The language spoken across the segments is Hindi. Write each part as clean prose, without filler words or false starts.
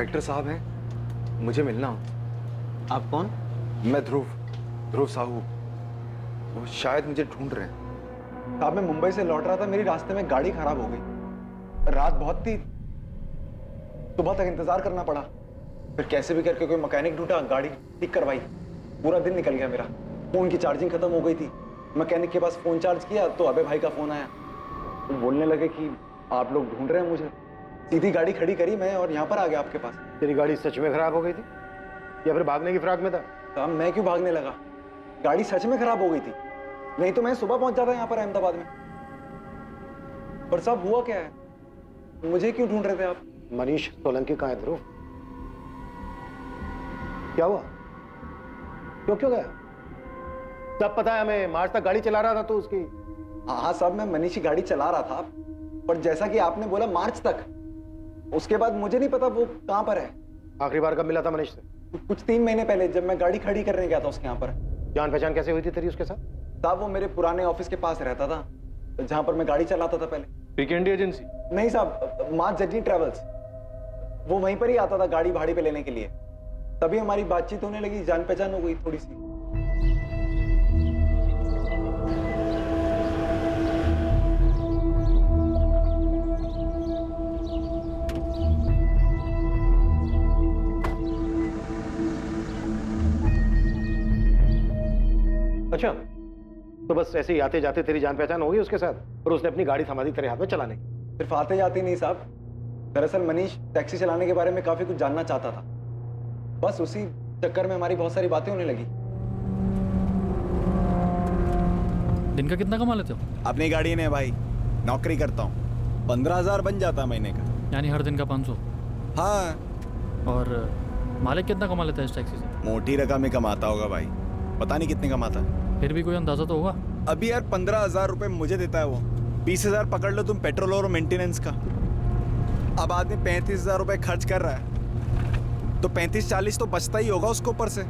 इंस्पेक्टर साहब हैं, मुझे मिलना हो। आप कौन? मैं ध्रुव साहू। वो शायद मुझे ढूंढ रहे हैं। साहब मैं मुंबई से लौट रहा था, मेरी रास्ते में गाड़ी खराब हो गई। रात बहुत थी, सुबह तक इंतजार करना पड़ा। फिर कैसे भी करके कोई मैकेनिक ढूंढा, गाड़ी ठीक करवाई। पूरा दिन निकल गया मेरा। फोन की चार्जिंग खत्म हो गई थी, मैकेनिक के पास फोन चार्ज किया तो अबे भाई का फोन आया। तो बोलने लगे कि आप लोग ढूंढ रहे हैं मुझे। सीधी गाड़ी खड़ी करी मैं और यहाँ पर आ गया आपके पास। तेरी गाड़ी सच में खराब हो गई थी या फिर भागने की फिराक में था? साहब मैं क्यों भागने लगा, गाड़ी सच में खराब हो गई थी, नहीं तो मैं सुबह पहुंच जाता यहाँ पर अहमदाबाद में। पर साहब हुआ क्या है, मुझे क्यों ढूंढ रहे थे आप? मनीष सोलंकी कहाँ है ध्रुव? क्या हुआ? क्यों गया? सब पता है हमें, मार्च तक गाड़ी चला रहा था तो उसकी। हाँ साहब मैं मनीष की गाड़ी चला रहा था, पर जैसा कि आपने बोला मार्च तक, उसके बाद मुझे नहीं पता वो कहाँ पर है। आखिरी बार कब मिला था मनीष से? कुछ 3 महीने पहले, जब मैं गाड़ी खड़ी करने गया था उसके यहाँ पर। जान पहचान कैसे हुई थी तेरी उसके साथ? साहब वो मेरे पुराने ऑफिस के पास रहता था, जहाँ पर मैं गाड़ी चलाता था पहले। Weekend agency? नहीं साहब, माँ जर्नी ट्रेवल्स। वो वहीं पर ही आता था गाड़ी भाड़े पे लेने के लिए। तभी हमारी बातचीत होने लगी, जान पहचान हो गई थोड़ी सी। अच्छा, तो बस ऐसे ही आते जाते तेरी जान पहचान हो गई उसके साथ और उसने अपनी गाड़ी थमा दी तेरे हाथ में चलाने की? सिर्फ आते जाते नहीं साहब, दरअसल मनीष टैक्सी चलाने के बारे में काफी कुछ जानना चाहता था। बस उसी चक्कर में हमारी बहुत सारी बातें होने लगी। दिन का कितना कमा लेते हो? अपनी गाड़ी ने भाई, नौकरी करता हूँ, 15,000 बन जाता महीने का। यानी हर दिन का 500? हाँ। और मालिक कितना कमा लेता है इस टैक्सी से? मोटी रकम ही कमाता होगा भाई, पता नहीं कितने कमाता है। फिर भी कोई अंदाजा तो होगा? अभी यार 15,000 रुपए मुझे देता है वो, 20,000 पकड़ लो तुम पेट्रोल और मेंटेनेंस का। अब आदमी 35,000 रुपए खर्च कर रहा है तो 35-40 तो बचता ही होगा उसको ऊपर से।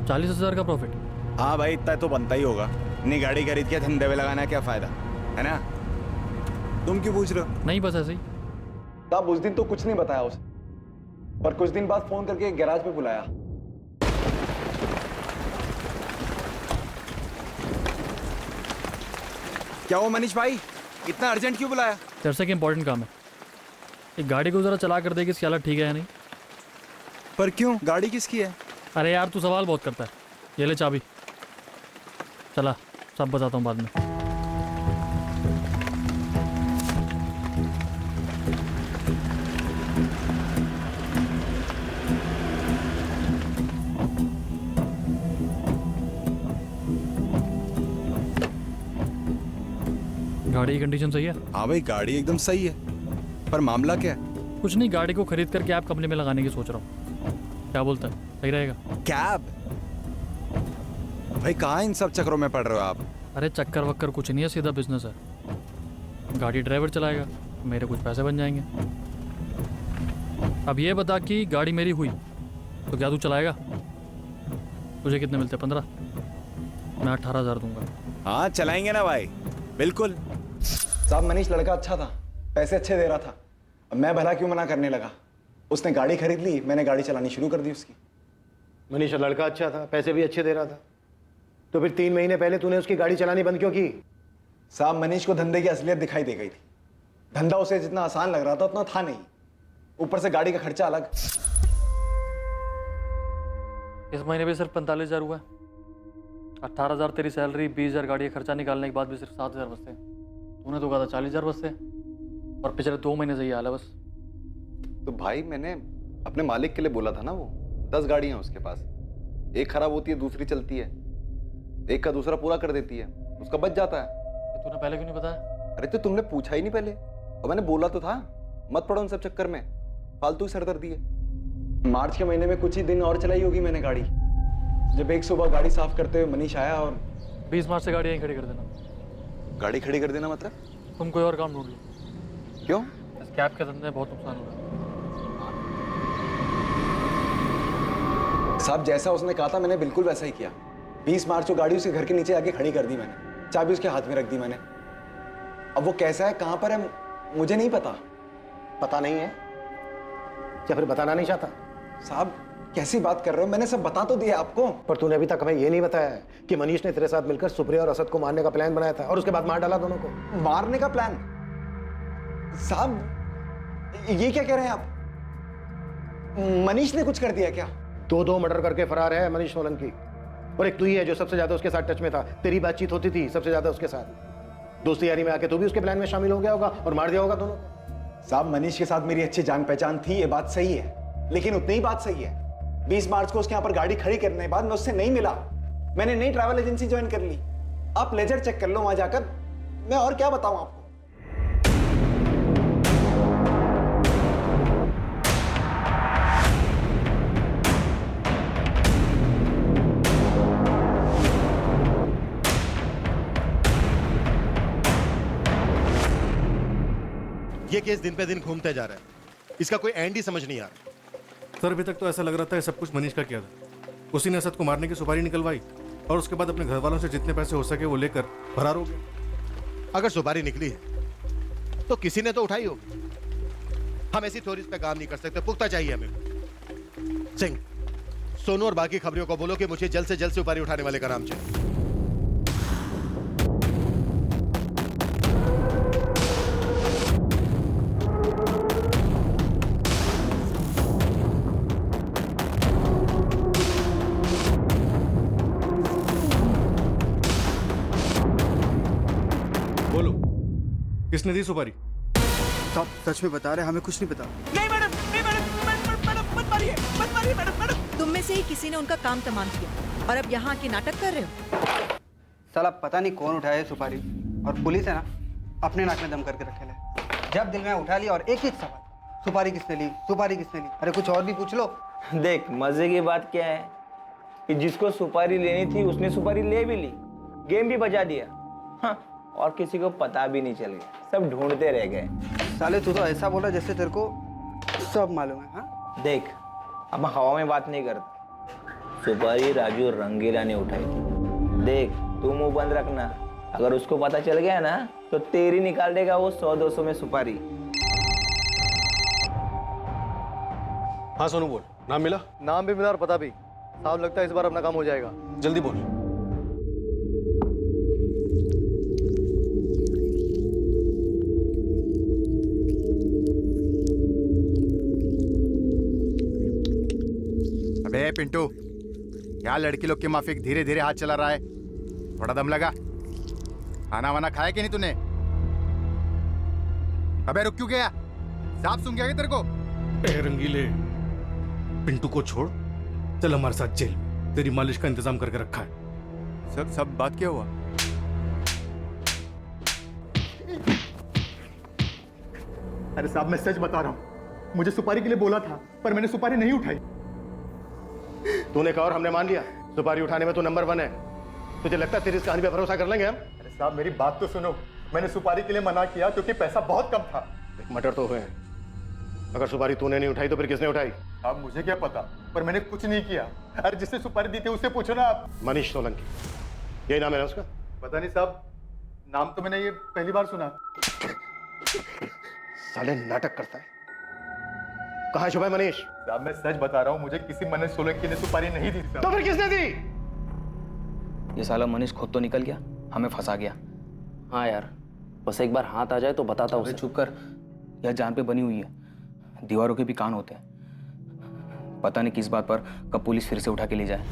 40,000 का प्रॉफिट? हाँ भाई, इतना तो बनता ही होगा। इतनी गाड़ी खरीद के धंधे में लगाना क्या फायदा है ना? तुम क्यों पूछ रहे हो? नहीं, बस ऐसे ही। साहब उस दिन तो कुछ नहीं बताया उसे, पर कुछ दिन बाद फोन करके गैराज पे बुलाया। क्या हुआ मनीष भाई, इतना अर्जेंट क्यों बुलाया? तेरे से इंपॉर्टेंट काम है। एक गाड़ी को जरा चला कर दे कि इसकी हालत ठीक है या नहीं। पर क्यों, गाड़ी किसकी है? अरे यार तू सवाल बहुत करता है। ये ले चाबी, चला सब बताता हूँ बाद में। गाड़ी की कंडीशन सही है? हाँ भाई, गाड़ी एकदम सही है, पर मामला क्या है? कुछ नहीं, गाड़ी को खरीद कर कैब कंपनी में लगाने की सोच रहा हूँ। क्या बोलता है, सही रहेगा? कैब? भाई कहाँ इन सब चक्करों में पड़ रहे हो आप? अरे चक्कर वक्कर कुछ नहीं है, सीधा बिजनेस है। गाड़ी ड्राइवर चलाएगा, मेरे कुछ पैसे बन जाएंगे। अब ये बता कि गाड़ी मेरी हुई तो क्या तू चलाएगा? तुझे कितने मिलते? 15? मैं 18,000 दूंगा। हाँ चलाएंगे ना भाई, बिल्कुल। साहब मनीष लड़का अच्छा था, पैसे अच्छे दे रहा था, अब मैं भला क्यों मना करने लगा। उसने गाड़ी खरीद ली, मैंने गाड़ी चलानी शुरू कर दी उसकी। मनीष लड़का अच्छा था, पैसे भी अच्छे दे रहा था, तो फिर 3 महीने पहले तूने उसकी गाड़ी चलानी बंद क्यों की? साहब मनीष को धंधे की असलियत दिखाई दे गई थी। धंधा उसे जितना आसान लग रहा था उतना था नहीं, ऊपर से गाड़ी का खर्चा अलग। इस महीने भी सिर्फ 45,000 हुआ है। 18,000 तेरी सैलरी, 20,000 गाड़ी का खर्चा निकालने के बाद भी सिर्फ 7,000 बचते हैं। तूने तो कहा था 40,000 बचते हैं, और पिछले 2 महीने से ही हाल है बस। तो भाई मैंने अपने मालिक के लिए बोला था ना, वो 10 गाड़ियां हैं उसके पास, एक खराब होती है दूसरी चलती है, एक का दूसरा पूरा कर देती है, उसका बच जाता है। ये तूने पहले क्यों नहीं बताया? अरे तो तुमने पूछा ही नहीं पहले, और मैंने बोला तो था मत पड़ो उन सब चक्कर में, फालतू की सरदर्दी है। मार्च के महीने में कुछ ही दिन और चलाई होगी मैंने गाड़ी, जब एक सुबह गाड़ी साफ करते हुए मनीष आया और 20 मार्च से गाड़ी यहीं खड़ी कर देना। गाड़ी खड़ी कर देना मतलब? तुम कोई और काम ढूंढ लो। क्यों? इस कैब के धंधे में बहुत नुकसान हो रहा है। साहब जैसा उसने कहा था मैंने बिल्कुल वैसा ही किया। 20 मार्च को गाड़ी उसके घर के नीचे आके खड़ी कर दी मैंने, चाबी उसके हाथ में रख दी मैंने। अब वो कैसा है, कहां पर है, मुझे नहीं पता। पता नहीं है या फिर बताना नहीं चाहता? साहब कैसी बात कर रहे हो, मैंने सब बता तो दिया आपको। पर तूने अभी तक हमें ये नहीं बताया है कि मनीष ने तेरे साथ मिलकर सुप्रिया और असद को मारने का प्लान बनाया था और उसके बाद मार डाला दोनों को। मारने का प्लान? साहब ये क्या कह रहे हैं आप? मनीष ने कुछ कर दिया क्या? दो मर्डर करके फरार है मनीष सोलंकी, और एक तू ही है जो सबसे ज्यादा उसके साथ टच में था। तेरी बातचीत होती थी सबसे ज्यादा उसके साथ। दोस्ती यारी में आके तू भी उसके प्लान में शामिल हो गया होगा और मार दिया होगा दोनों को। साहब मनीष के साथ मेरी अच्छी जान पहचान थी, ये बात सही है, लेकिन उतनी ही बात सही है 20 मार्च को उसके यहाँ पर गाड़ी खड़ी करने के बाद मैं उससे नहीं मिला। मैंने नई ट्रैवल एजेंसी ज्वाइन कर ली। आप लेजर चेक कर लो वहां जाकर, मैं और क्या बताऊं आपको। ये केस दिन पे दिन घूमते जा रहा है, इसका कोई एंड ही समझ नहीं आ रहा। सर अभी तक तो ऐसा लग रहा था सब कुछ मनीष का किया था। उसी ने असद को मारने की सुपारी निकलवाई और उसके बाद अपने घर वालों से जितने पैसे हो सके वो लेकर फरार हो गया। अगर सुपारी निकली है तो किसी ने तो उठाई होगी। हम ऐसी थ्योरीज पे काम नहीं कर सकते, पुख्ता चाहिए हमें। सिंह, सोनू और बाकी खबरियों को बोलो कि मुझे जल्द से जल्द सुपारी उठाने वाले का नाम चाहिए। बोलो किसने दी सुपारी? साहब सच में बता रहे हैं, हमें कुछ नहीं पता। नहीं मैडम, नहीं मैडम, मत मारिए मैडम। तुम में से ही किसी ने उनका काम तमाम किया और अब यहाँ के नाटक कर रहे हो। साला पता नहीं कौन उठाया है सुपारी, और पुलिस है ना अपने नाक में दम करके रखे ले। जब दिल में उठा लिया और एक ही सवाल, सुपारी किसने ली, सुपारी किसने ली। अरे कुछ और भी पूछ लो। देख मजे की बात क्या है कि जिसको सुपारी लेनी थी उसने सुपारी ले भी ली, गेम भी बजा दिया। हाँ, और किसी को पता भी नहीं चल गया, सब ढूंढते रह गए। साले तू तो ऐसा बोला जैसे तेरे को सब मालूम है। हाँ देख अब हवा में बात नहीं करता, सुपारी राजू रंगीला ने उठाई थी। देख तू मुंह बंद रखना, अगर उसको पता चल गया ना तो तेरी निकाल देगा वो 100-200 में सुपारी। हाँ सोनू बोल, नाम मिला? नाम भी मिला और पता भी। साहब लगता है इस बार अपना काम हो जाएगा। जल्दी बोल। अबे पिंटू, क्या लड़की लोग के माफिक धीरे धीरे हाथ चला रहा है? थोड़ा दम लगा। खाना वाना खाया कि नहीं तूने? अबे रुक क्यों गया? सांप सूंघ गया क्या तेरे को? ए रंगीले, पिंटू को छोड़, चल हमारे साथ जेल। तेरी मालिश का इंतजाम करके रखा है। सब बात क्या हुआ? अरे साहब मैं सच बता रहा हूँ, मुझे सुपारी के लिए बोला था पर मैंने सुपारी नहीं उठाई। तूने कहा और हमने मान लिया। सुपारी उठाने में तू नंबर 1 है। तुझे लगता है तेरी इस कहानी पे भरोसा कर लेंगे हम? अरे साहब मेरी बात तो सुनो, मैंने सुपारी के लिए मना किया क्योंकि पैसा बहुत कम था। एक मर्डर तो हुए हैं, अगर सुपारी तूने नहीं उठाई तो फिर किसने उठाई? अब मुझे क्या पता, पर मैंने कुछ नहीं किया। अरे जिसने सुपारी दी थी उससे पूछो ना आप। मनीष सोलंकी, यही नाम है ना उसका? पता नहीं साहब, नाम तो मैंने ये पहली बार सुना। साले नाटक करता है। कहाँ छुपा है मनीष? साहब मैं सच बता रहा हूँ, मुझे किसी मनीष सोलंकी ने सुपारी नहीं दी थी। तो फिर किसने दी? ये साला मनीष खुद तो निकल गया, हमें फंसा गया। हाँ यार, बस एक बार हाथ आ जाए तो बताता उसे। चुप कर, यह जान पे बनी हुई है, दीवारों के भी कान होते हैं। पता नहीं किस बात पर कब पुलिस फिर से उठा के ले जाए।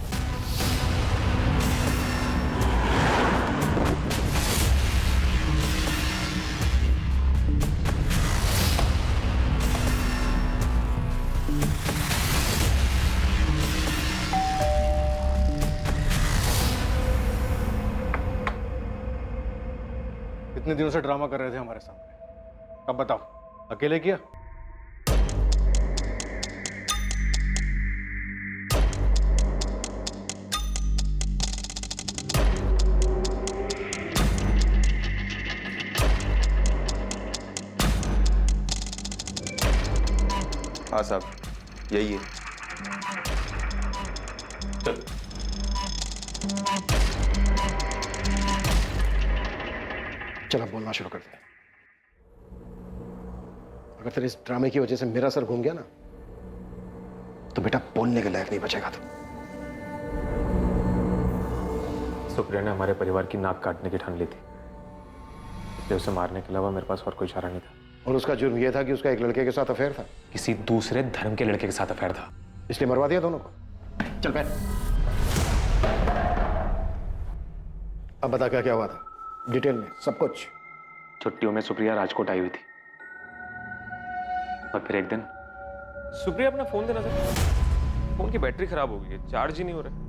इतने दिनों से ड्रामा कर रहे थे हमारे सामने, अब बताओ अकेले किया? हाँ साहब, यही है। चल अब बोलना शुरू कर दे। अगर तेरे इस ड्रामे की वजह से मेरा सर घूम गया ना तो बेटा बोलने के लायक नहीं बचेगा तुम। सुप्रिया ने हमारे परिवार की नाक काटने की ठान ली थी, इसलिए उसे मारने के अलावा मेरे पास और कोई चारा नहीं था। और उसका जुर्म यह था कि उसका एक लड़के के साथ अफेयर था। किसी दूसरे धर्म के लड़के के साथ अफेयर था, इसलिए मरवा दिया दोनों को। चल बैठ। अब बता क्या क्या हुआ था डिटेल में, सब कुछ। छुट्टियों में सुप्रिया राजकोट आई हुई थी और फिर एक दिन सुप्रिया अपना फोन देना सर, फोन की बैटरी खराब हो गई है, चार्ज ही नहीं हो रहा।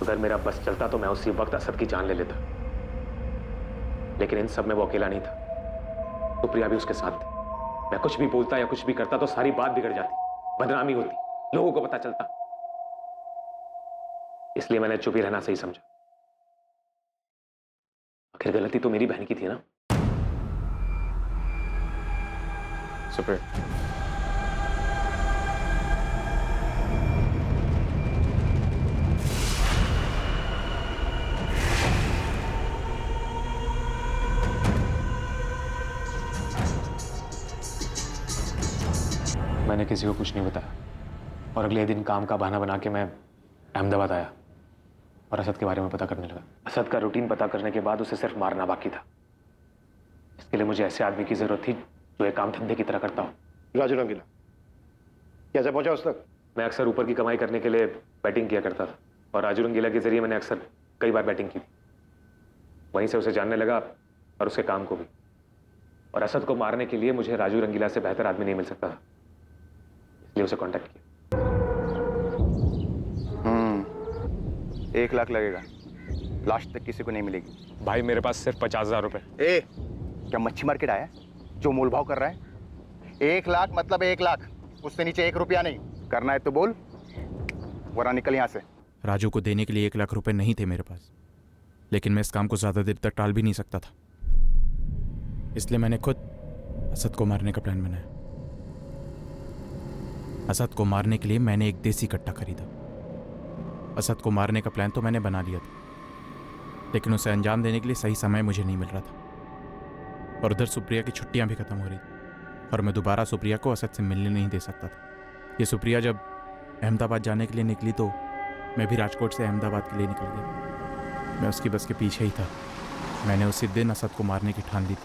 अगर मेरा बस चलता तो मैं उसी वक्त असद की जान ले लेता, लेकिन इन सब में वो अकेला नहीं था, सुप्रिया भी उसके साथ थी। मैं कुछ भी बोलता या कुछ भी करता तो सारी बात बिगड़ जाती, बदनामी होती, लोगों को पता चलता। इसलिए मैंने चुप ही रहना सही समझा। आखिर गलती तो मेरी बहन की थी ना। सुप्रिया, मैंने किसी को कुछ नहीं बताया और अगले दिन काम का बहाना बना के मैं अहमदाबाद आया और असद के बारे में पता करने लगा। असद का रूटीन पता करने के बाद उसे सिर्फ मारना बाकी था। इसके लिए मुझे ऐसे आदमी की जरूरत थी जो एक काम धंधे की तरह करता हो। राजू रंगीला कैसे पहुंचा उस तक? मैं अक्सर ऊपर की कमाई करने के लिए बैटिंग किया करता था और राजू रंगीला के जरिए मैंने अक्सर कई बार बैटिंग की थी। वहीं से उसे जानने लगा और उसके काम को भी। और असद को मारने के लिए मुझे राजू रंगीला से बेहतर आदमी नहीं मिल सकता था, इसलिए उसे कांटेक्ट किया। 1 लाख लगेगा, लास्ट तक किसी को नहीं मिलेगी। भाई मेरे पास सिर्फ 50,000 रुपए। क्या मच्छी मार्केट आया जो मोल भाव कर रहा है? 1 लाख मतलब 1 लाख, उससे नीचे 1 रुपया नहीं। करना है तो बोल, वरना निकल यहाँ से। राजू को देने के लिए 1 लाख रुपए नहीं थे मेरे पास, लेकिन मैं इस काम को ज्यादा देर तक टाल भी नहीं सकता था, इसलिए मैंने खुद असद को मारने का प्लान बनाया। असद को मारने के लिए मैंने एक देसी कट्टा खरीदा। असद को मारने का प्लान तो मैंने बना लिया था, लेकिन उसे अंजाम देने के लिए सही समय मुझे नहीं मिल रहा था। और उधर सुप्रिया की छुट्टियां भी खत्म हो रही थी और मैं दोबारा सुप्रिया को असद से मिलने नहीं दे सकता था। ये सुप्रिया जब अहमदाबाद जाने के लिए निकली तो मैं भी राजकोट से अहमदाबाद के लिए निकल गया। मैं उसकी बस के पीछे ही था। मैंने उसी दिन असद को मारने की ठान ली थी,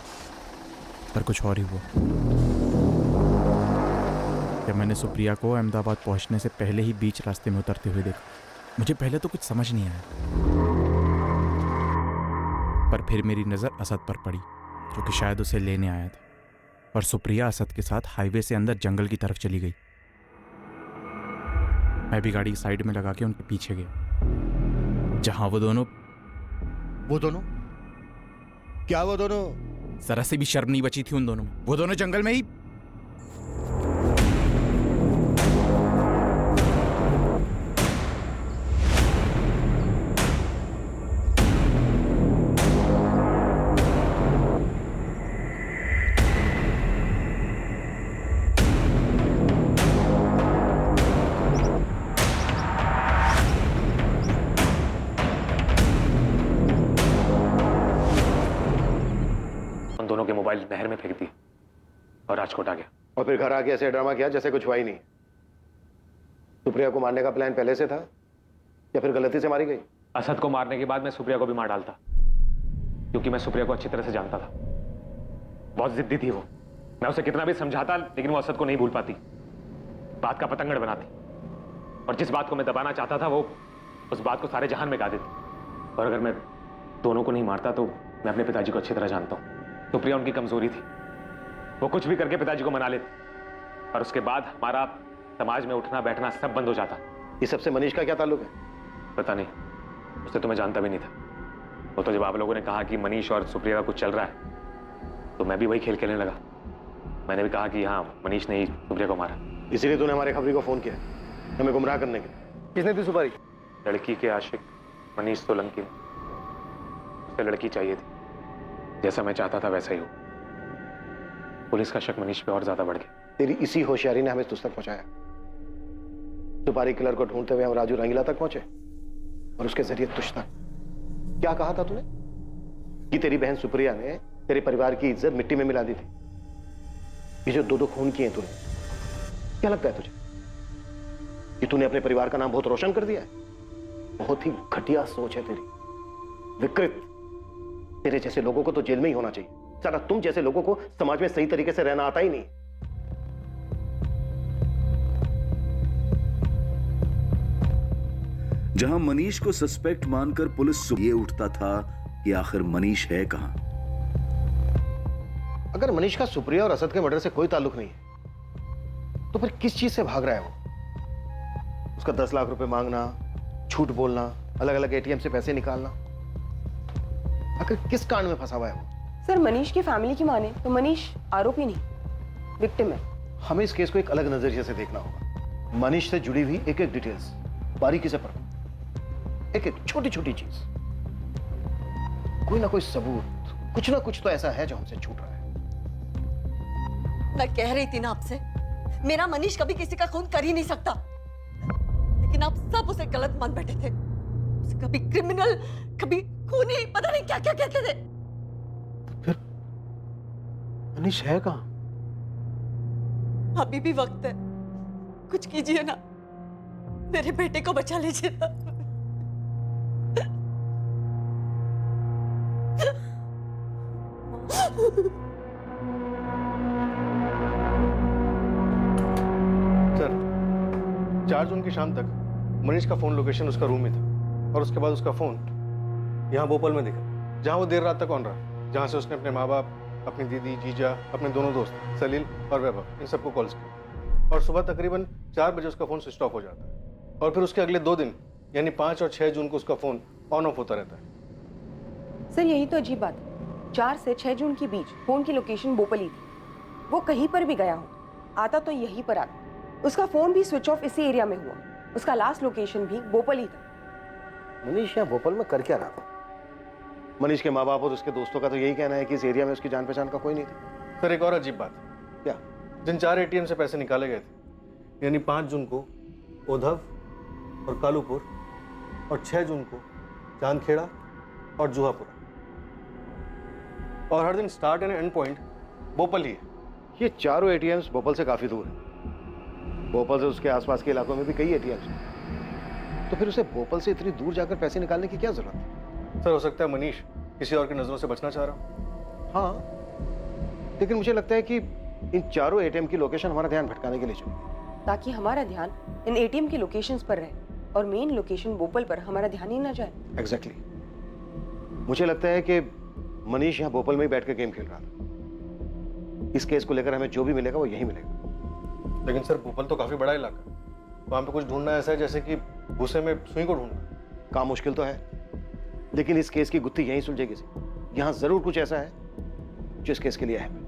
पर कुछ और ही हुआ। जब मैंने सुप्रिया को अहमदाबाद पहुंचने से पहले ही बीच रास्ते में उतरते हुए देखा, मुझे पहले तो कुछ समझ नहीं आया, पर फिर मेरी नज़र असद पर पड़ी, जो कि शायद उसे लेने आया था। और सुप्रिया असद के साथ हाईवे से अंदर जंगल की तरफ चली गई। मैं भी गाड़ी साइड में लगा के उनके पीछे गया, जहां वो दोनों क्या वो दोनों? जरा से भी शर्म नहीं बची थी उन दोनों में। वो दोनों जंगल में ही दोनों के मोबाइल नहर में फेंक दिए और राजकोट आ गया। और फिर घर आके ऐसे ड्रामा किया जैसे कुछ हुआ ही नहीं। सुप्रिया को मारने का प्लान पहले से था या फिर गलती से मारी गई? असद को मारने के बाद मैं सुप्रिया को भी मार डालता, क्योंकि मैं सुप्रिया को अच्छी तरह से जानता था। बहुत जिद्दी थी वो। मैं उसे कितना भी समझाता, लेकिन वो असद को नहीं भूल पाती, बात का पतंगड़ बनाती। और जिस बात को मैं दबाना चाहता था, वो उस बात को सारे जहान में गा देती। और अगर मैं दोनों को नहीं मारता तो मैं अपने पिताजी को अच्छी तरह जानता हूँ। सुप्रिया उनकी कमजोरी थी, वो कुछ भी करके पिताजी को मना लेती और उसके बाद हमारा समाज में उठना बैठना सब बंद हो जाता। ये सबसे मनीष का क्या ताल्लुक है? पता नहीं, उसे तो मैं जानता भी नहीं था। वो तो जब आप लोगों ने कहा कि मनीष और सुप्रिया का कुछ चल रहा है, तो मैं भी वही खेल खेलने लगा। मैंने भी कहा कि हाँ, मनीष ने ही सुप्रिया को मारा। इसीलिए तूने हमारे खबरी को फोन किया, हमें गुमराह करने के लिए। किसने दी सुपारी? लड़की के आशिक मनीष सोलंकी ने, उसे लड़की चाहिए थी, जैसा मैं चाहता था वैसा ही हो। पुलिस का शक मनीष पे और ज्यादा बढ़ गया। तेरी इसी होशियारी ने हमें तुझ तक पहुंचाया। सुपारी किलर को ढूंढते हुए हम राजू रंगीला तक पहुंचे और उसके जरिए तुझ तक। क्या कहा था तूने कि तेरी बहन सुप्रिया ने तेरे परिवार की इज्जत मिट्टी में मिला दी थी? ये जो दो खून किए तूने, क्या लगता है तुझे कि तूने अपने परिवार का नाम बहुत रोशन कर दिया है? बहुत ही घटिया सोच है तेरी, विकृत। तेरे जैसे लोगों को तो जेल में ही होना चाहिए। साला तुम जैसे लोगों को समाज में सही तरीके से रहना आता ही नहीं। जहां मनीष को सस्पेक्ट मानकर पुलिस ये उठता था कि आखिर मनीष है कहां। अगर मनीष का सुप्रिया और असद के मर्डर से कोई ताल्लुक नहीं है तो फिर किस चीज से भाग रहा है वो? उसका 10 लाख रुपए मांगना, झूठ बोलना, अलग अलग एटीएम से पैसे निकालना, आखिर किस कांड में फंसा हुआ है वो? सर, मनीष की फैमिली की माने तो मनीष आरोपी नहीं, विक्टिम है। हमें इस केस को एक अलग नजरिए से देखना होगा। मनीष से जुड़ी हुई एक एक डिटेल्स बारीकी से पढ़ो, एक एक छोटी छोटी चीज, कोई ना कोई सबूत, कुछ ना कुछ तो ऐसा है जो हमसे छूट रहा है। मैं कह रही थी ना आपसे, मेरा मनीष कभी किसी का खून कर ही नहीं सकता, लेकिन आप सब उसे गलत मान बैठे थे। उसे कभी क्रिमिनल, कभी खूनी, पता नहीं क्या क्या कहते थे। फिर मनीष है कहां? अभी भी वक्त है, कुछ कीजिए ना, मेरे बेटे को बचा लीजिए ना। सर, 4 जून की शाम तक मनीष का फोन लोकेशन उसका रूम में था और उसके बाद उसका फोन यहाँ भोपाल में दिखा, जहाँ वो देर रात तक ऑन रहा, जहाँ से उसने अपने माँ बाप, अपनी दीदी, जीजा, अपने दोनों दोस्त सलील और वैभव, इन सबको कॉल्स किया और सुबह तकरीबन 4 बजे उसका फोन स्विच ऑफ हो जाता है और फिर उसके अगले 2 दिन यानी 5 और 6 जून को उसका फोन ऑन ऑफ होता रहता है। सर, यही तो अजीब बात है, 4 से 6 जून के बीच फोन की लोकेशन भोपाल ही थी। वो कहीं पर भी गया हो, आता तो यहीं पर आता। उसका फोन भी स्विच ऑफ इसी एरिया में हुआ, उसका लास्ट लोकेशन भी भोपाल ही था। मनीष यहाँ भोपाल में कर क्या रहा था? मनीष के माँ बाप और उसके दोस्तों का तो यही कहना है कि इस एरिया में उसकी जान पहचान का कोई नहीं था। सर, एक और अजीब बात। क्या? जिन 4 एटीएम से पैसे निकाले गए थे, यानी 5 जून को ओधव और कालूपुर और 6 जून को चांदखेड़ा और जुहापुरा, और हर दिन start and end point Bhopal ही है। ये चारों एटीएम्स भोपाल से काफी दूर हैं। भोपाल से उसके आसपास के इलाकों में भी कई एटीएम्स हैं। तो फिर उसे भोपाल से इतनी दूर जाकर पैसे निकालने की क्या जरूरत है? सर, हो सकता है मनीष किसी और की नजरों से बचना चाह रहा हो। हाँ, लेकिन मुझे लगता है कि इन चारों एटीएम की लोकेशन हमारा ध्यान भटकाने के लिए चाहिए, ताकि हमारा ध्यान इन एटीएम की लोकेशंस पर रहे और मेन लोकेशन भोपाल पर हमारा ध्यान ही ना जाए। एग्जैक्टली। मुझे लगता है कि मनीष यहाँ भोपाल में ही बैठ कर गेम खेल रहा था। इस केस को लेकर हमें जो भी मिलेगा वो यही मिलेगा। लेकिन सर, भोपाल तो काफी बड़ा इलाका है, वहां पे कुछ ढूंढना ऐसा है जैसे कि भूसे में सुई को ढूंढना। काम मुश्किल तो है, लेकिन इस केस की गुत्थी यहीं सुलझेगी। यहाँ जरूर कुछ ऐसा है जो इस केस के लिए है।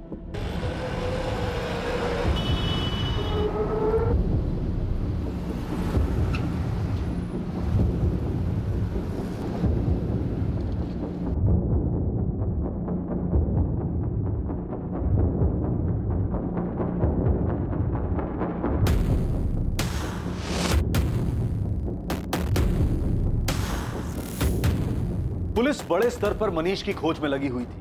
पुलिस बड़े स्तर पर मनीष की खोज में लगी हुई थी,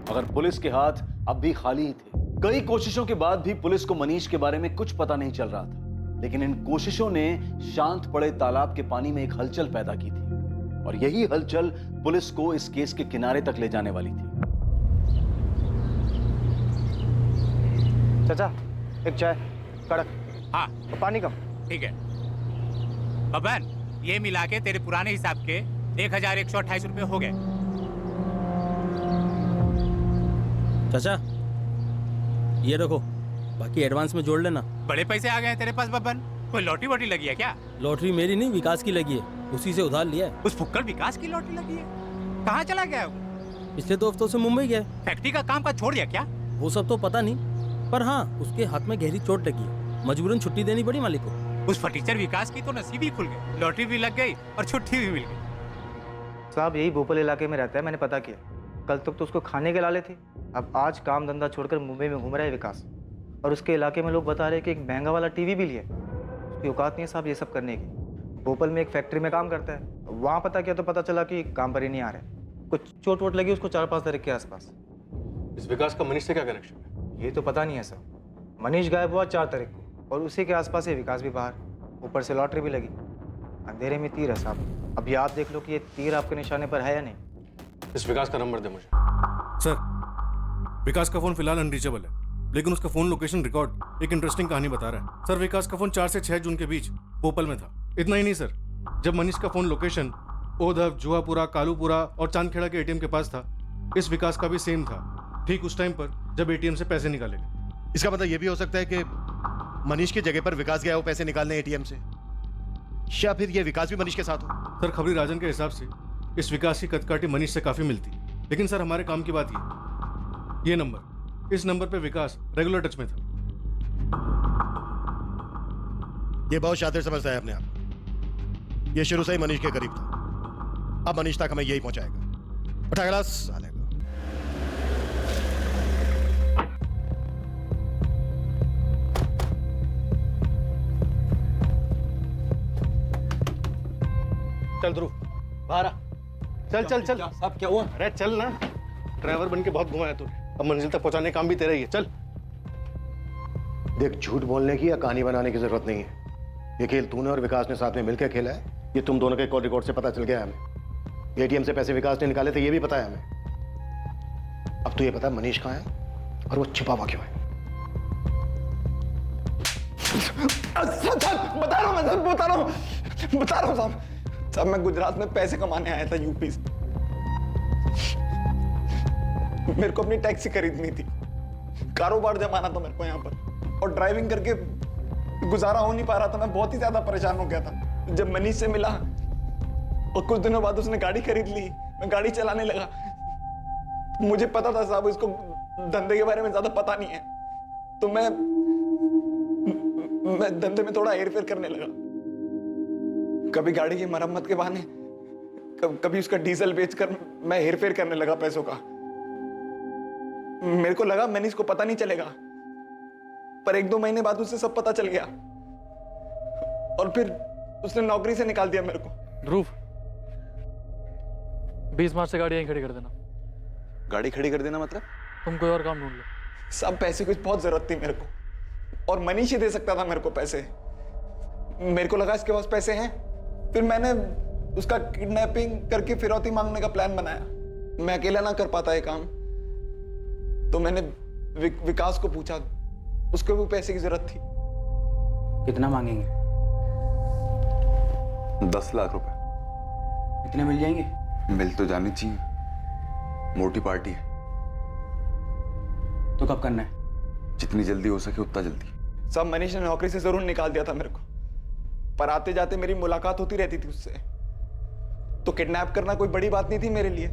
मगर पुलिस के हाथ अब भी खाली ही थे। कई कोशिशों के बाद भी पुलिस को मनीष के बारे में कुछ पता नहीं चल रहा था, लेकिन इन कोशिशों ने शांत पड़े तालाब के पानी में एक हलचल पैदा की थी और यही हलचल पुलिस को इस केस के किनारे तक ले जाने वाली थी। चाचा, एक चाय कड़क। हाँ, तो पानी कम। ठीक है बबन, ये मिला के तेरे पुराने हिसाब के 1128 रुपए हो गए। चाचा, ये रखो, बाकी एडवांस में जोड़ लेना। बड़े पैसे आ गए हैं तेरे पास बबन। कोई लॉटरी वोटरी लगी है क्या? लॉटरी मेरी नहीं, विकास की लगी है, उसी से उधार लिया है। उस फुक्कड़ विकास की लॉटरी लगी है? कहाँ चला गया वो? पिछले 2 हफ्तों से मुंबई गया। फैक्ट्री का काम छोड़ दिया क्या? वो सब तो पता नहीं, पर हाँ, उसके हाथ में गहरी चोट लगी है, मजबूरन छुट्टी देनी पड़ी मालिक को। उस फटीचर विकास की तो नसीब ही खुल गई, लॉटरी भी लग गई और छुट्टी भी मिल गई। साहब यही भोपाल इलाके में रहता है, मैंने पता किया। कल तक तो उसको खाने के लाले थे, अब आज काम धंधा छोड़कर मुंबई में घूम रहा है विकास। और उसके इलाके में लोग बता रहे हैं कि एक महंगा वाला टीवी भी लिया। उसकी औकात नहीं है साहब ये सब करने की। भोपाल में एक फैक्ट्री में काम करता है, वहाँ पता किया तो पता चला कि काम पर ही नहीं आ रहा है। कुछ चोट वोट लगी उसको 4-5 तारीख के आसपास। इस विकास का मनीष से क्या कनेक्शन है? ये तो पता नहीं है सर। मनीष गायब हुआ 4 तारीख को और उसी के आसपास ही विकास भी बाहर, ऊपर से लॉटरी भी लगी। अंधेरे में तीर है साहब। अब याद देख लो कि ये तीर आपके निशाने पर है या नहीं। इस विकास का नंबर दे मुझे। सर, विकास का फोन फिलहाल अनरीचेबल है, लेकिन उसका फोन लोकेशन रिकॉर्ड एक इंटरेस्टिंग कहानी बता रहा है। सर, विकास का फोन 4 से 6 जून के बीच भोपाल में था। इतना ही नहीं सर, जब मनीष का फोन लोकेशन ओधव, जुआपुरा, कालूपुरा और चांदखेड़ा के एटीएम के पास था, इस विकास का भी सेम था, ठीक उस टाइम पर जब एटीएम से पैसे निकाले गए। इसका मतलब यह भी हो सकता है कि मनीष की जगह पर विकास गया हो पैसे निकालने एटीएम से, या फिर ये विकास भी मनीष के साथ हो। सर, खबरी राजन के हिसाब से इस विकास की कदकाठी मनीष से काफी मिलती, लेकिन सर हमारे काम की बात ये नंबर, इस नंबर पे विकास रेगुलर टच में था। ये बहुत शातिर समझता है अपने आप। ये शुरू से ही मनीष के करीब था, अब मनीष तक हमें यही पहुंचाएगा। उठा गिलास साले को। चल ध्रुव, बाहर आ। चल चल चल। साहब क्या हुआ? अरे चल ना, ड्राइवर बन के बहुत घुमाया तूने, अब मंजिल तक पहुंचाने का काम भी तेरा ही है। चल। देख, झूठ बोलने की या कहानी बनाने की जरूरत नहीं है। ये खेल तूने और विकास ने साथ में मिलकर खेला है, ये तुम दोनों के कॉल रिकॉर्ड से पता चल गया हमें। एटीएम से पैसे विकास ने निकाले थे, ये भी पता है हमें। अब तो ये पता है मनीष कहाँ है और वो छिपा हुआ क्यों है। बता रहा हूँ साहब, मैं गुजरात में पैसे कमाने आया था यूपी से। मेरे को अपनी टैक्सी खरीदनी थी, कारोबार जमाना था मेरे को यहाँ पर, और ड्राइविंग करके गुजारा हो नहीं पा रहा था। मैं बहुत ही ज्यादा परेशान हो गया था। जब मनीष से मिला और कुछ दिनों बाद उसने गाड़ी खरीद ली, मैं गाड़ी चलाने लगा। मुझे पता था साहब इसको धंधे के बारे में ज्यादा पता नहीं है, तो मैं धंधे में थोड़ा हेर फेर करने लगा। कभी गाड़ी की मरम्मत के बहाने, कभी उसका डीजल बेचकर मैं हेर फेर करने लगा पैसों का। मेरे को लगा मनीष को पता नहीं चलेगा, पर 1-2 महीने बाद उसे सब पता चल गया और फिर उसने नौकरी से निकाल दिया मेरे को। ध्रुव, 20 मार्च से गाड़ी यहीं खड़ी कर देना। गाड़ी खड़ी कर देना मतलब? तुम कोई और काम ढूंढ लो। सब पैसे की बहुत जरूरत थी मेरे को, और मनीष ही दे सकता था मेरे को पैसे। मेरे को लगा इसके पास पैसे हैं, फिर मैंने उसका किडनैपिंग करके फिरौती मांगने का प्लान बनाया। मैं अकेला ना कर पाता ये काम, तो मैंने विकास को पूछा, उसको भी पैसे की जरूरत थी। कितना मांगेंगे? 10 लाख रुपए। कितने मिल जाएंगे? मिल तो जानी चाहिए, मोटी पार्टी है। तो कब करना है? जितनी जल्दी हो सके उतना जल्दी। सब मनीष ने नौकरी से जरूर निकाल दिया था मेरे को, पर आते जाते मेरी मुलाकात होती रहती थी उससे, तो किडनैप करना कोई बड़ी बात नहीं थी मेरे लिए।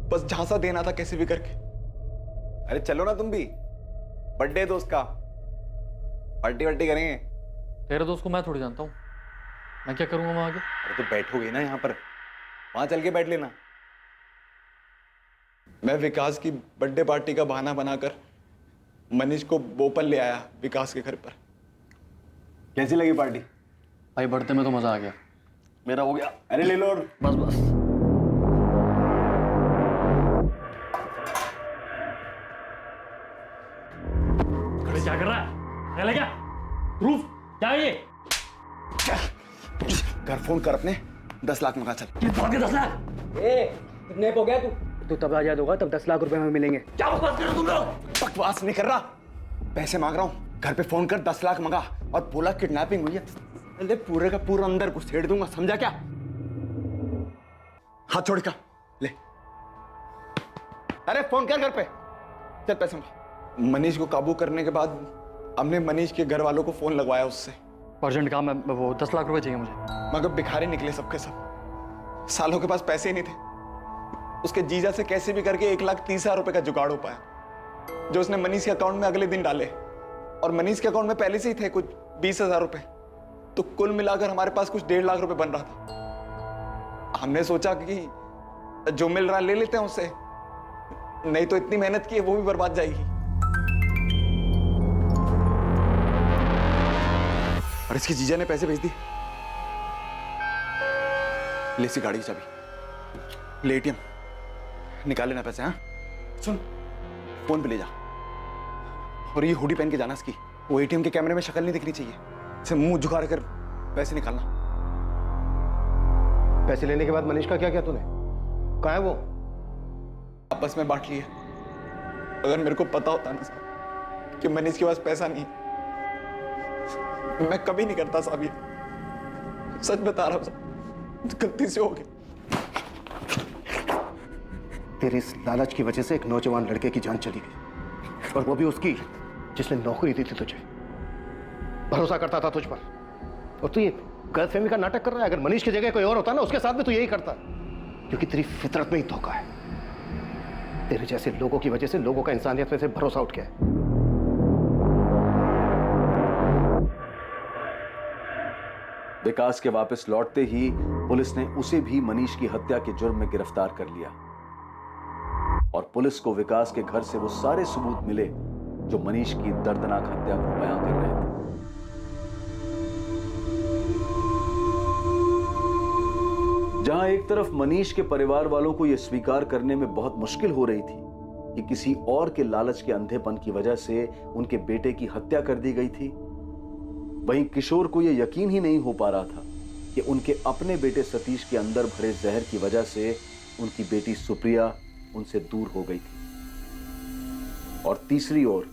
बस झांसा देना था कैसे भी करके। अरे चलो ना तुम भी, बर्थडे दोस्त का, पार्टी वार्टी करेंगे। तेरे दोस्त को मैं थोड़ी जानता हूँ, मैं क्या करूंगा वहां आगे? अरे तो बैठोगे ना यहाँ पर, वहां चल के बैठ लेना। मैं विकास की बर्थडे पार्टी का बहाना बनाकर मनीष को भोपाल ले आया विकास के घर पर। कैसी लगी पार्टी? भाई बर्थडे में तो मजा आ गया। मेरा हो गया। अरे ले लो। बस बस। अरे क्या कर रहा है? ले क्या? प्रूफ क्या है ये? घर फोन कर अपने, 10 लाख मंगा। चल। कितना के 10 लाख? किडनैप हो गया तू तब आजाद होगा, तब 10 लाख रुपए हमें मिलेंगे। क्या बकवास कर रहे हो तुम लोग? बकवास नहीं कर रहा, पैसे मांग रहा हूँ। घर पे फोन कर 10 लाख मंगा और बोला किडनैपिंग हुई है। अरे पूरे का पूरा अंदर घुसेड़ दूंगा, समझा क्या? हाथ छोड़ का ले। अरे फोन कर घर पे, चल पैसे मंगा। मनीष को काबू करने के बाद हमने मनीष के घर वालों को फोन लगवाया उससे। अर्जेंट काम है, वो 10 लाख रुपए चाहिए मुझे। मगर भिखारी निकले सबके सब, सालों के पास पैसे ही नहीं थे। उसके जीजा से कैसे भी करके 1,30,000 रुपए का जुगाड़ हो पाया, जो उसने मनीष के अकाउंट में अगले दिन डाले। और मनीष के अकाउंट में पहले से ही थे कुछ 20,000 रुपए, तो कुल मिलाकर हमारे पास कुछ 1.5 लाख रुपए बन रहा था। हमने सोचा कि जो मिल रहा है ले लेते हैं उससे, नहीं तो इतनी मेहनत की है वो भी बर्बाद जाएगी। और इसकी जीजा ने पैसे भेज दी। ले इसकी गाड़ी की चाबी, ले एटीएम निकाल लेना पैसे। हाँ सुन, फोन पे ले जा, और ये हुडी पहन के जाना इसकी। वो एटीएम के कैमरे में शक्ल नहीं दिखनी चाहिए, इसे मुंह झुका कर पैसे निकालना। पैसे लेने के बाद मनीष का क्या किया तूने? कहाँ है वो? आपस में बांट लिए। अगर मेरे को पता होता ना साहब कि मनीष के पास पैसा नहीं, मैं कभी नहीं करता साहब ये। सच बता रहा हूं साहब, गलती से हो गया। तेरे इस लालच की वजह से एक नौजवान लड़के की जान चली गई, और वो भी उसकी जिसने नौकरी दी थी तुझे, भरोसा करता था तुझ पर। और तू ये गलतफहमी का नाटक कर रहा है। अगर मनीष की जगह कोई और होता ना, उसके साथ भी तू यही करता, क्योंकि तेरी फितरत में ही धोखा है। तेरे जैसे लोगों की वजह से लोगों का इंसानियत में से भरोसा उठ गया है। विकास के वापस लौटते ही पुलिस ने उसे भी मनीष की हत्या के जुर्म में गिरफ्तार कर लिया, और पुलिस को विकास के घर से वो सारे सबूत मिले जो मनीष की दर्दनाक हत्या को बयां कर रहे थे। जहां एक तरफ मनीष के परिवार वालों को यह स्वीकार करने में बहुत मुश्किल हो रही थी कि किसी और के लालच के अंधेपन की वजह से उनके बेटे की हत्या कर दी गई थी, वहीं किशोर को यह यकीन ही नहीं हो पा रहा था कि उनके अपने बेटे सतीश के अंदर भरे जहर की वजह से उनकी बेटी सुप्रिया उनसे दूर हो गई थी। और तीसरी ओर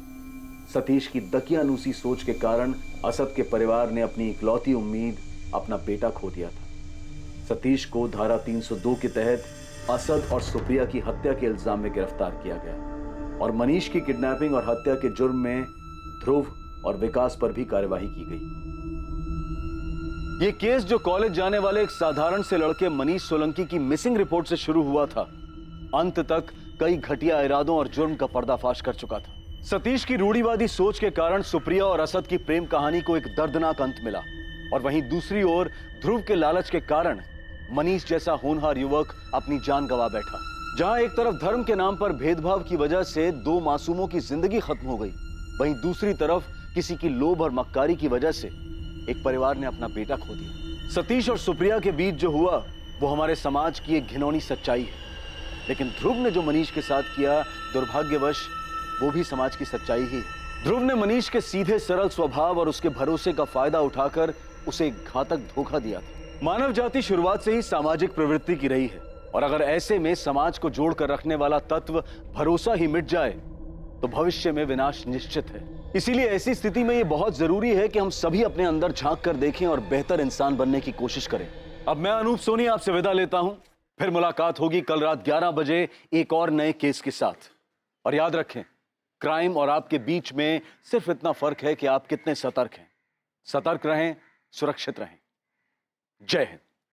सतीश की दकियानूसी सोच के कारण असद के परिवार ने अपनी इकलौती उम्मीद, अपना बेटा खो दिया था। सतीश को धारा 302 के तहत असद और सुप्रिया की हत्या के इल्जाम में गिरफ्तार किया गया, और मनीष की किडनैपिंग और हत्या के जुर्म में ध्रुव और विकास पर भी कार्यवाही की गई। यह केस जो कॉलेज जाने वाले एक साधारण से लड़के मनीष सोलंकी की मिसिंग रिपोर्ट से शुरू हुआ था, अंत तक कई घटिया इरादों और जुर्म का पर्दाफाश कर चुका था। सतीश की रूढ़िवादी सोच के कारण सुप्रिया और असद की प्रेम कहानी को एक दर्दनाक अंत मिला, और वहीं दूसरी ओर ध्रुव के लालच के कारण मनीष जैसा होनहार युवक अपनी जान गंवा बैठा। जहां एक तरफ धर्म के नाम पर भेदभाव की वजह से 2 मासूमों की जिंदगी खत्म हो गई, वहीं दूसरी तरफ किसी की लोभ और मक्कारी की वजह से एक परिवार ने अपना बेटा खो दिया। सतीश और सुप्रिया के बीच जो हुआ वो हमारे समाज की एक घिनौनी सच्चाई है, लेकिन ध्रुव ने जो मनीष के साथ किया, दुर्भाग्यवश वो भी समाज की सच्चाई ही है। ध्रुव ने मनीष के सीधे सरल स्वभाव और उसके भरोसे का फायदा उठाकर उसे घातक धोखा दिया था। मानव जाति शुरुआत से ही सामाजिक प्रवृत्ति की रही है, और अगर ऐसे में समाज को जोड़कर रखने वाला तत्व भरोसा ही मिट जाए तो भविष्य में विनाश निश्चित है। इसीलिए ऐसी स्थिति में यह बहुत जरूरी है कि हम सभी अपने अंदर झांक कर देखें और बेहतर इंसान बनने की कोशिश करें। अब मैं अनूप सोनी आपसे विदा लेता हूं, फिर मुलाकात होगी कल रात 11 बजे एक और नए केस के साथ। और याद रखें, क्राइम और आपके बीच में सिर्फ इतना फर्क है कि आप कितने सतर्क हैं। सतर्क रहें, सुरक्षित रहें। जय हिंद।